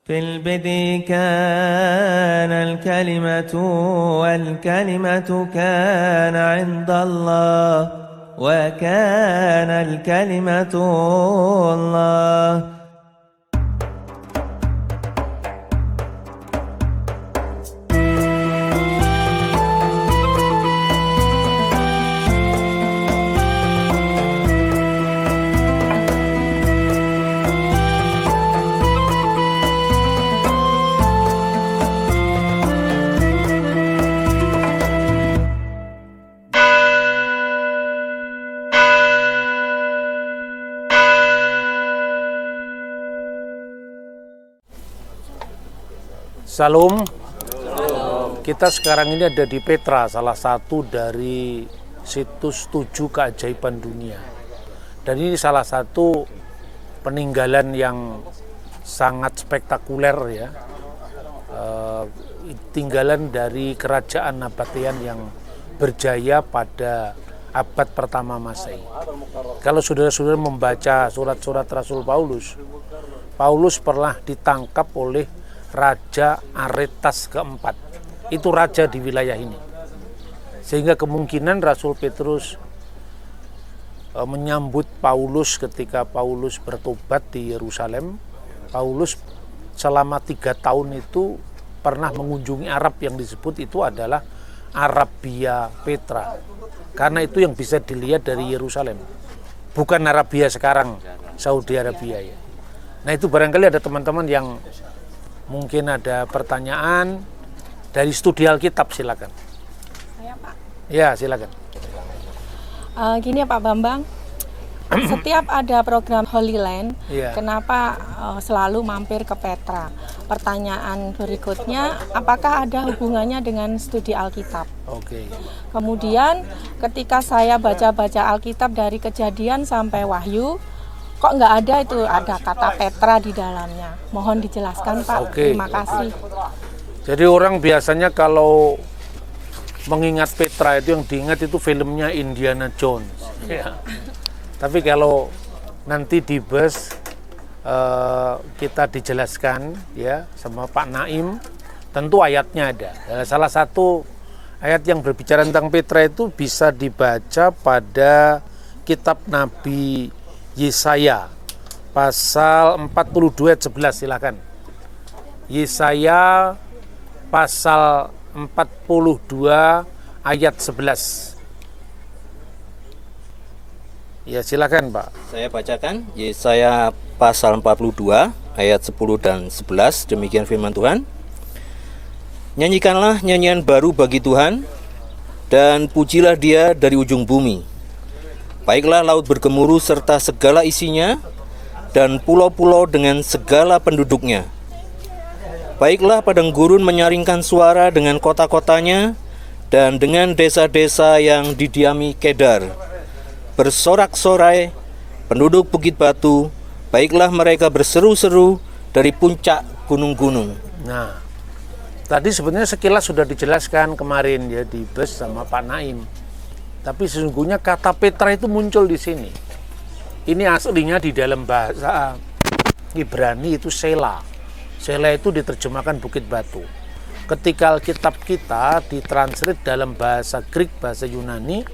في البدء كان الكلمة والكلمة كان عند الله وكان الكلمة الله. Salam. Kita sekarang ini ada di Petra, salah satu dari situs 7 keajaiban dunia. Dan ini salah satu peninggalan yang sangat spektakuler ya. Tinggalan dari kerajaan Nabatean yang berjaya pada abad pertama Masehi. Kalau saudara-saudara membaca surat-surat Rasul Paulus pernah ditangkap oleh Raja Aretas keempat, itu raja di wilayah ini. Sehingga kemungkinan Rasul Petrus menyambut Paulus ketika Paulus bertobat di Yerusalem. Paulus selama 3 tahun itu pernah mengunjungi Arab yang disebut itu adalah Arabia Petra. Karena itu yang bisa dilihat dari Yerusalem. Bukan Arabia sekarang, Saudi Arabia ya. Nah itu barangkali ada teman-teman yang mungkin ada pertanyaan dari studi Alkitab, silakan. Saya Pak. Ya silakan. Gini ya Pak Bambang, setiap ada program Holy Land, kenapa selalu mampir ke Petra? Pertanyaan berikutnya, apakah ada hubungannya dengan studi Alkitab? Oke. Kemudian ketika saya baca-baca Alkitab dari Kejadian sampai Wahyu, kok nggak ada itu ada kata Petra di dalamnya. Mohon dijelaskan Pak. Oke. Terima kasih. Jadi orang biasanya kalau mengingat Petra itu yang diingat itu filmnya Indiana Jones. Ya. Tapi kalau nanti di bus kita dijelaskan ya sama Pak Naim, tentu ayatnya ada. Salah satu ayat yang berbicara tentang Petra itu bisa dibaca pada kitab Nabi Yesaya pasal 42 ayat 11, silakan. Yesaya pasal 42 ayat 11. Ya silakan Pak. Saya bacakan Yesaya pasal 42 ayat 10 dan 11. Demikian firman Tuhan. Nyanyikanlah nyanyian baru bagi Tuhan dan pujilah Dia dari ujung bumi. Baiklah laut bergemuruh serta segala isinya, dan pulau-pulau dengan segala penduduknya. Baiklah padang gurun menyaringkan suara dengan kota-kotanya, dan dengan desa-desa yang didiami Kedar. Bersorak-sorai penduduk Bukit Batu, baiklah mereka berseru-seru dari puncak gunung-gunung. Nah, tadi sebenarnya sekilas sudah dijelaskan kemarin ya di bus sama Pak Naim. Tapi sesungguhnya kata Petra itu muncul di sini. Ini aslinya di dalam bahasa Ibrani itu Sela. Sela itu diterjemahkan Bukit Batu. Ketika Alkitab kita ditranslate dalam bahasa Greek, bahasa Yunani,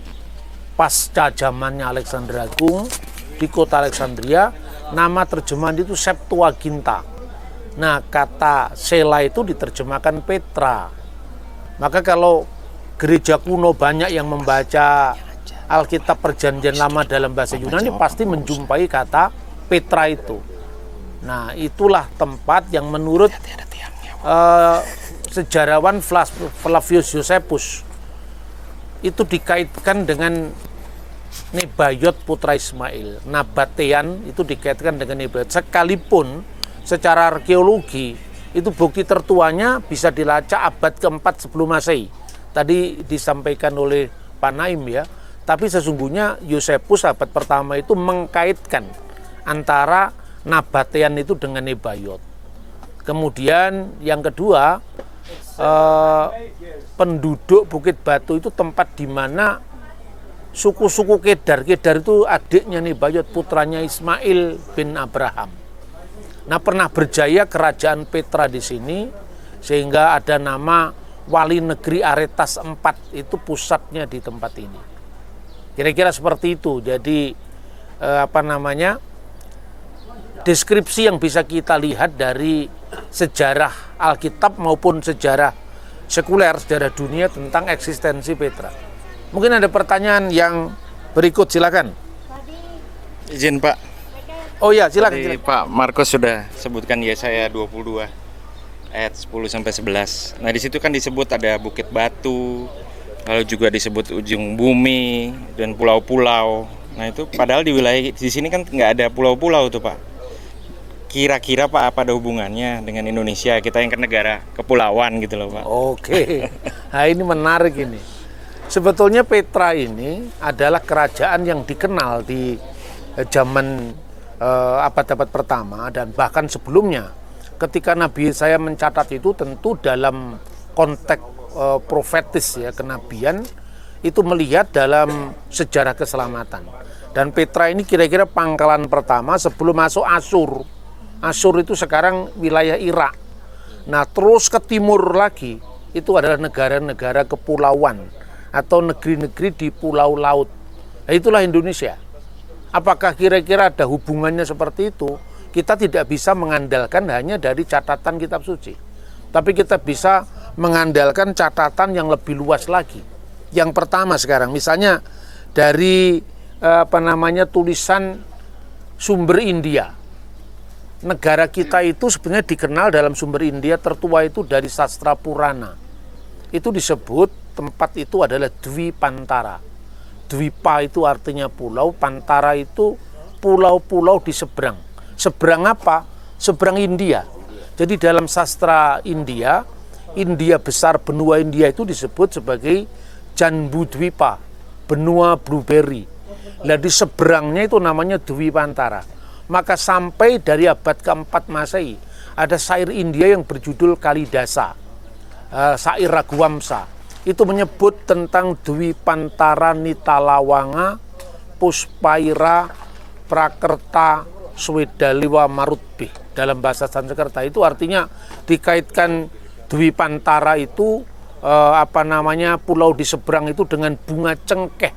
pasca zamannya Alexander Agung di kota Alexandria, nama terjemahan itu Septuaginta. Nah, kata Sela itu diterjemahkan Petra. Maka kalau gereja kuno banyak yang membaca Alkitab Perjanjian Lama dalam bahasa Yunani pasti menjumpai kata Petra itu. Nah, itulah tempat yang menurut sejarawan Flavius Josephus itu dikaitkan dengan Nebayot putra Ismail. Nabatean itu dikaitkan dengan Nebayot. Sekalipun secara arkeologi itu bukti tertuanya bisa dilacak abad keempat sebelum Masehi. Tadi disampaikan oleh Pak Naim ya, tapi sesungguhnya Yosefus abad pertama itu mengkaitkan antara Nabatean itu dengan Nebayot. Kemudian yang kedua, penduduk Bukit Batu itu tempat di mana suku-suku Kedar itu adiknya Nebayot, putranya Ismail bin Abraham. Nah, pernah berjaya kerajaan Petra di sini, sehingga ada nama Wali Negeri Aretas IV, itu pusatnya di tempat ini. Kira-kira seperti itu. Jadi deskripsi yang bisa kita lihat dari sejarah Alkitab maupun sejarah sekuler, sejarah dunia tentang eksistensi Petra. Mungkin ada pertanyaan yang berikut, silakan. Izin Pak. Oh ya, silakan. Tadi Pak Markus sudah sebutkan Yesaya 22 ayat 10 sampai 11. Nah, di situ kan disebut ada Bukit Batu, lalu juga disebut ujung bumi dan pulau-pulau. Nah, itu padahal di wilayah di sini kan nggak ada pulau-pulau tuh Pak. Kira-kira Pak apa ada hubungannya dengan Indonesia? Kita yang ke negara kepulauan gitu loh Pak. Oke. Nah, ini menarik ini. Sebetulnya Petra ini adalah kerajaan yang dikenal di zaman abad-abad pertama dan bahkan sebelumnya. Ketika Nabi Yesaya mencatat itu tentu dalam konteks profetis ya, kenabian, itu melihat dalam sejarah keselamatan. Dan Petra ini kira-kira pangkalan pertama sebelum masuk Asyur. Asyur itu sekarang wilayah Irak. Nah, terus ke timur lagi itu adalah negara-negara kepulauan atau negeri-negeri di pulau laut. Nah, itulah Indonesia. Apakah kira-kira ada hubungannya seperti itu? Kita tidak bisa mengandalkan hanya dari catatan kitab suci. Tapi kita bisa mengandalkan catatan yang lebih luas lagi. Yang pertama sekarang, misalnya dari tulisan sumber India. Negara kita itu sebenarnya dikenal dalam sumber India tertua itu dari sastra Purana. Itu disebut tempat itu adalah Dwipantara. Dwipa itu artinya pulau, Pantara itu pulau-pulau di seberang. Seberang apa? Seberang India. Jadi dalam sastra India, India besar, benua India itu disebut sebagai Janbudwipa, benua blueberry. Nah, di seberangnya itu namanya Dwipantara. Maka sampai dari abad keempat Masehi ada syair India yang berjudul Kalidasa, syair Raghuwamsa. Itu menyebut tentang Dwipantara Nitalawanga Puspaira Prakerta Swedaliwa Marutbih. Dalam bahasa Sanskerta itu artinya dikaitkan Dwipantara itu pulau di seberang itu dengan bunga cengkeh,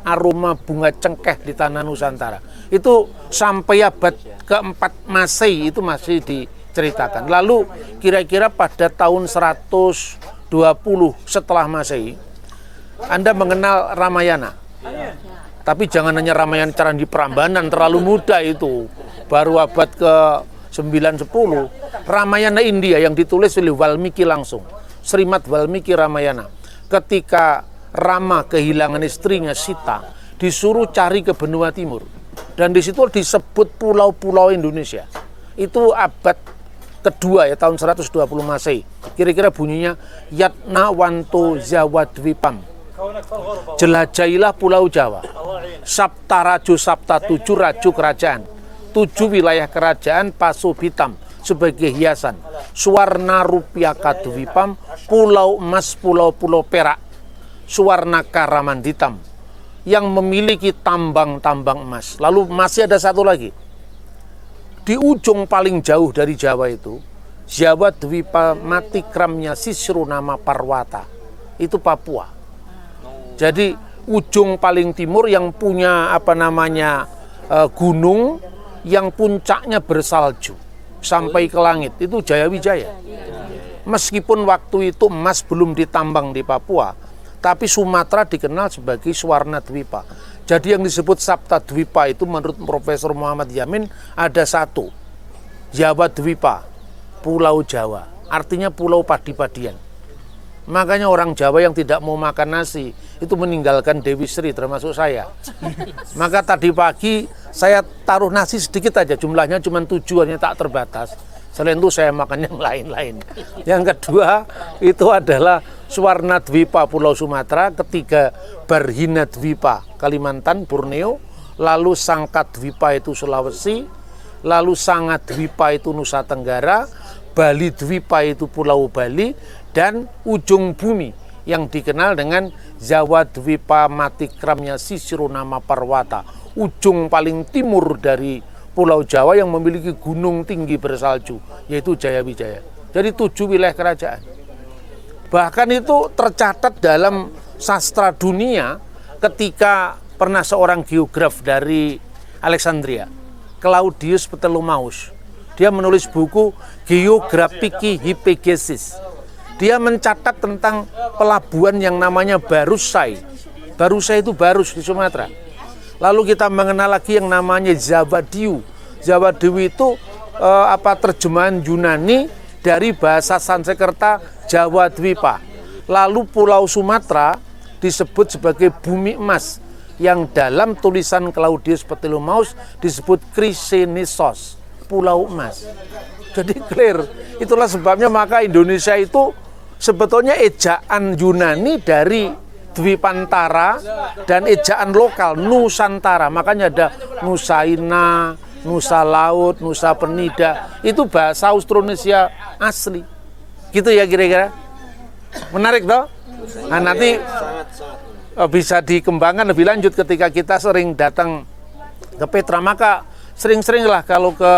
aroma bunga cengkeh di tanah Nusantara. Itu sampai abad keempat Masehi itu masih diceritakan. Lalu kira-kira pada tahun 120 setelah Masehi, Anda mengenal Ramayana. Tapi jangan hanya Ramayana Candi Prambanan, terlalu muda itu. Baru abad ke-9-10, Ramayana India yang ditulis oleh Walmiki langsung. Srimad Walmiki Ramayana. Ketika Rama kehilangan istrinya Sita, disuruh cari ke benua timur. Dan di situ disebut pulau-pulau Indonesia. Itu abad kedua ya, tahun 120 Masehi. Kira-kira bunyinya Yatna Wanto Jawadwipam. Jelajahilah pulau Jawa. Sapta Raju Sapta 7 raju kerajaan. 7 wilayah kerajaan Pasubitam sebagai hiasan. Suwarna Rupiah Kadwipam, pulau emas, pulau-pulau perak. Suwarna Karamanditam yang memiliki tambang-tambang emas. Lalu masih ada satu lagi. Di ujung paling jauh dari Jawa itu, Jawa Dwipa Matikramnya Sisru nama Parwata. Itu Papua. Jadi ujung paling timur yang punya gunung yang puncaknya bersalju sampai ke langit, itu Jayawijaya. Meskipun waktu itu emas belum ditambang di Papua, tapi Sumatera dikenal sebagai Suwarna Dwipa. Jadi yang disebut Sapta Dwipa itu menurut Profesor Muhammad Yamin ada satu, Jawa Dwipa, Pulau Jawa, artinya pulau padi-padian. Makanya orang Jawa yang tidak mau makan nasi itu meninggalkan Dewi Sri, termasuk saya. Maka tadi pagi saya taruh nasi sedikit aja, jumlahnya cuma 7, hanya tak terbatas. Selain itu saya makan yang lain-lain. Yang kedua itu adalah Suwarna Dwipa Pulau Sumatera, ketiga Barhina Dwipa Kalimantan Borneo, lalu Sangkat Dwipa itu Sulawesi, lalu Sangat Dwipa itu Nusa Tenggara, Bali Dwipa itu Pulau Bali, dan ujung bumi yang dikenal dengan Jawa Dwipa Matikramnya Sisru nama Parwata, ujung paling timur dari Pulau Jawa yang memiliki gunung tinggi bersalju, yaitu Jayawijaya. Jadi 7 wilayah kerajaan. Bahkan itu tercatat dalam sastra dunia ketika pernah seorang geograf dari Alexandria, Claudius Ptolemaeus, dia menulis buku Geographiki Hypagesis. Dia mencatat tentang pelabuhan yang namanya Barusai. Barusai itu Barus di Sumatera. Lalu kita mengenal lagi yang namanya Zawadiu. Zawadiu itu terjemahan Yunani dari bahasa Sanskerta Jawa Dwipa. Lalu Pulau Sumatera disebut sebagai bumi emas, yang dalam tulisan Claudius Ptolemaeus disebut Chrysenissos, pulau emas. Jadi clear. Itulah sebabnya maka Indonesia itu sebetulnya ejaan Yunani dari Dwipantara dan ejaan lokal Nusantara. Makanya ada Nusaina, Nusa Laut, Nusa Penida. Itu bahasa Austronesia asli. Gitu ya kira-kira. Menarik toh? Nah, nanti bisa dikembangkan lebih lanjut ketika kita sering datang ke Petra. Maka sering-seringlah kalau ke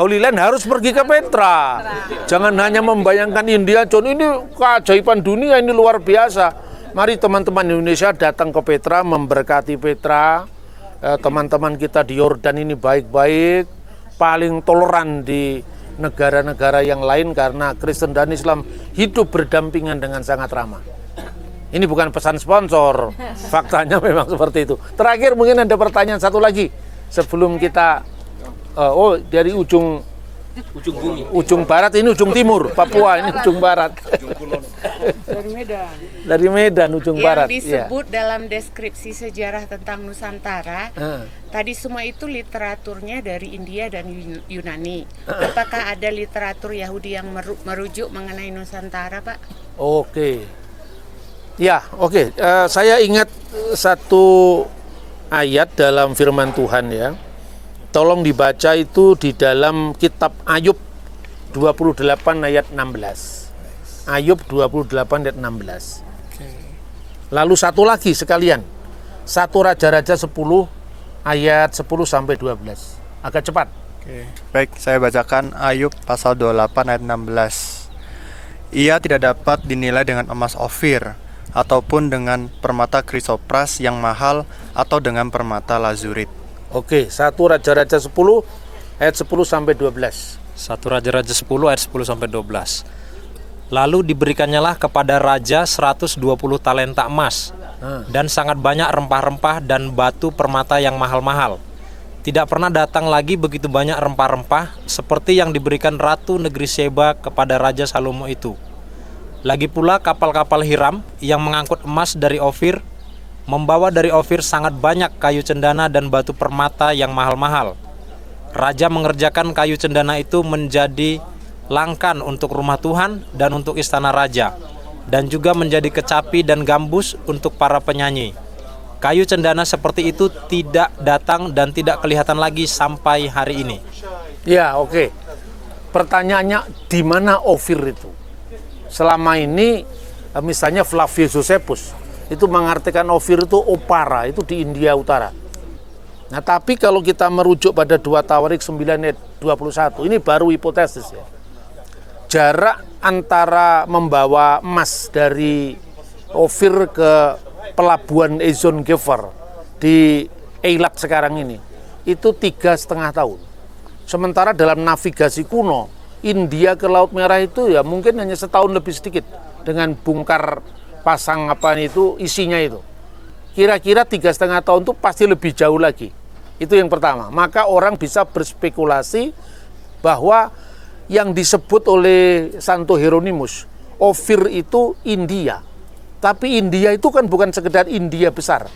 Holy Land harus pergi ke Petra. Jangan hanya membayangkan India, John, ini keajaiban dunia, ini luar biasa. Mari teman-teman Indonesia datang ke Petra, memberkati Petra. Teman-teman kita di Yordan ini baik-baik, paling toleran di negara-negara yang lain karena Kristen dan Islam hidup berdampingan dengan sangat ramah. Ini bukan pesan sponsor, faktanya memang seperti itu. Terakhir mungkin ada pertanyaan satu lagi sebelum kita dari ujung bumi. Ujung barat ini ujung timur, Papua ini ujung barat. Dari Medan. Dari Medan ujung barat. Yang disebut dalam deskripsi sejarah tentang Nusantara, tadi semua itu literaturnya dari India dan Yunani. Apakah ada literatur Yahudi yang merujuk mengenai Nusantara, Pak? Oke. Ya, oke. Saya ingat satu ayat dalam firman Tuhan ya. Tolong dibaca itu di dalam kitab Ayub 28 ayat 16. Ayub 28 ayat 16. Lalu satu lagi sekalian. 1 Raja-Raja 10 ayat 10 sampai 12. Agak cepat. Oke. Baik, saya bacakan Ayub pasal 28 ayat 16. Ia tidak dapat dinilai dengan emas Ofir ataupun dengan permata krisopras yang mahal atau dengan permata lazurit. Oke, 1 Raja-Raja 10 ayat 10 sampai 12. 1 Raja-Raja 10 ayat 10 sampai 12. Lalu diberikannya kepada raja 120 talenta emas dan sangat banyak rempah-rempah dan batu permata yang mahal-mahal. Tidak pernah datang lagi begitu banyak rempah-rempah seperti yang diberikan ratu negeri Seba kepada Raja Salomo itu. Lagi pula kapal-kapal Hiram yang mengangkut emas dari Ofir membawa dari Ofir sangat banyak kayu cendana dan batu permata yang mahal-mahal. Raja mengerjakan kayu cendana itu menjadi langkan untuk rumah Tuhan dan untuk istana raja, dan juga menjadi kecapi dan gambus untuk para penyanyi. Kayu cendana seperti itu tidak datang dan tidak kelihatan lagi sampai hari ini. Ya, oke. Pertanyaannya, di mana Ofir itu? Selama ini misalnya Flavius Josephus itu mengartikan Ofir itu Opara, itu di India Utara. Nah, tapi kalau kita merujuk pada 2 Tawarik 9 ayat 21, ini baru hipotesis ya. Jarak antara membawa emas dari Ofir ke pelabuhan Ezion Geber di Eilat sekarang ini, itu 3,5 tahun. Sementara dalam navigasi kuno, India ke Laut Merah itu ya mungkin hanya setahun lebih sedikit dengan bongkar pasang isinya itu. Kira-kira 3,5 tahun itu pasti lebih jauh lagi. Itu yang pertama. Maka orang bisa berspekulasi bahwa yang disebut oleh Santo Hieronymus, Ofir itu India. Tapi India itu kan bukan sekedar India besar,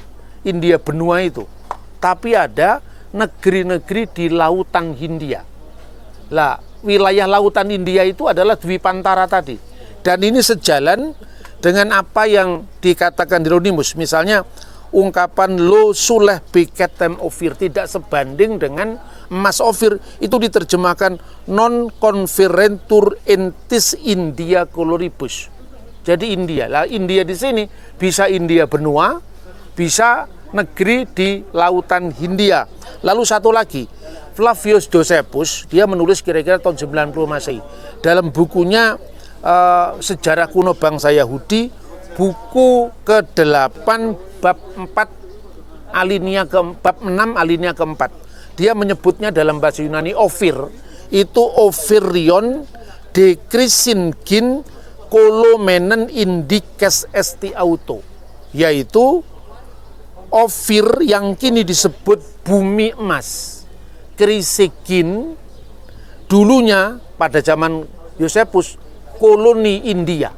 India benua itu. Tapi ada negeri-negeri di lautan Hindia. Lah, wilayah lautan India itu adalah Dwipantara tadi. Dan ini sejalan dengan apa yang dikatakan Hieronymus, misalnya ungkapan lo suleh biketem Ofir, tidak sebanding dengan emas Ofir, itu diterjemahkan non conferentur entis India coloribus. Jadi India, lah India di sini bisa India benua, bisa negeri di lautan Hindia. Lalu satu lagi, Flavius Josephus, dia menulis kira-kira tahun 90 Masehi. Dalam bukunya Sejarah Kuno Bangsa Yahudi, buku ke-8 bab 4 alinea bab 6 alinea ke-4. Dia menyebutnya dalam bahasa Yunani Ophir, itu Ophirion de Crisingin Kolomenen Indikes Esti Auto, yaitu Ophir yang kini disebut bumi emas. Crisingin dulunya pada zaman Josephus koloni India.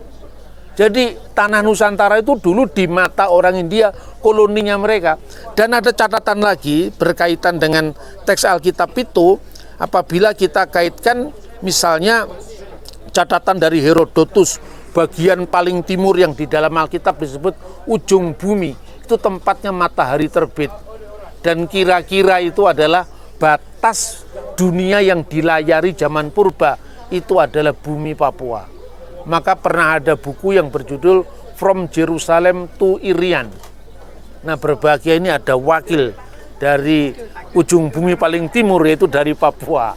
Jadi tanah Nusantara itu dulu di mata orang India koloninya mereka. Dan ada catatan lagi berkaitan dengan teks Alkitab itu, apabila kita kaitkan misalnya catatan dari Herodotus, bagian paling timur yang di dalam Alkitab disebut ujung bumi, itu tempatnya matahari terbit. Dan kira-kira itu adalah batas dunia yang dilayari zaman purba, itu adalah bumi Papua. Maka pernah ada buku yang berjudul From Jerusalem to Irian. Nah, berbahagia ini ada wakil dari ujung bumi paling timur, yaitu dari Papua.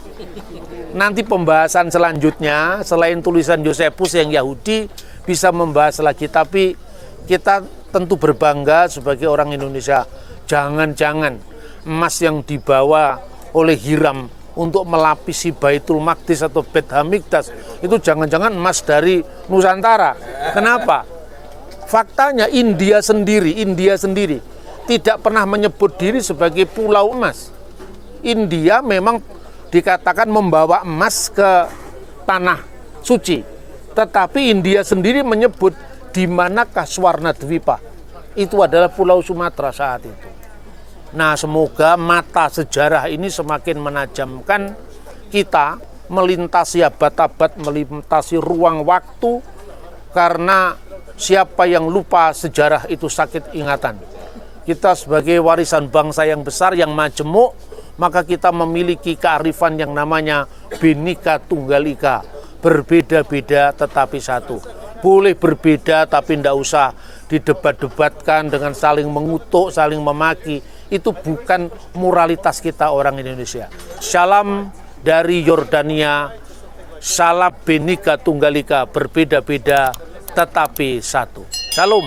Nanti pembahasan selanjutnya, selain tulisan Josephus yang Yahudi, bisa membahas lagi. Tapi kita tentu berbangga sebagai orang Indonesia. Jangan-jangan emas yang dibawa oleh Hiram untuk melapisi Baitul Maqdis atau Bet Hamikdas itu jangan-jangan emas dari Nusantara. Kenapa? Faktanya India sendiri tidak pernah menyebut diri sebagai pulau emas. India memang dikatakan membawa emas ke tanah suci, tetapi India sendiri menyebut di manakah Swarnadwipa, itu adalah pulau Sumatera saat itu. Nah, semoga mata sejarah ini semakin menajamkan kita melintasi abad-abad, melintasi ruang waktu, karena siapa yang lupa sejarah itu sakit ingatan. Kita sebagai warisan bangsa yang besar, yang majemuk, maka kita memiliki kearifan yang namanya Bhinneka Tunggal Ika, berbeda-beda tetapi satu. Boleh berbeda tapi tidak usah didebat-debatkan dengan saling mengutuk, saling memaki. Itu bukan moralitas kita orang Indonesia. Salam dari Yordania, salam Bhinneka Tunggal Ika, berbeda-beda tetapi satu. Shalom.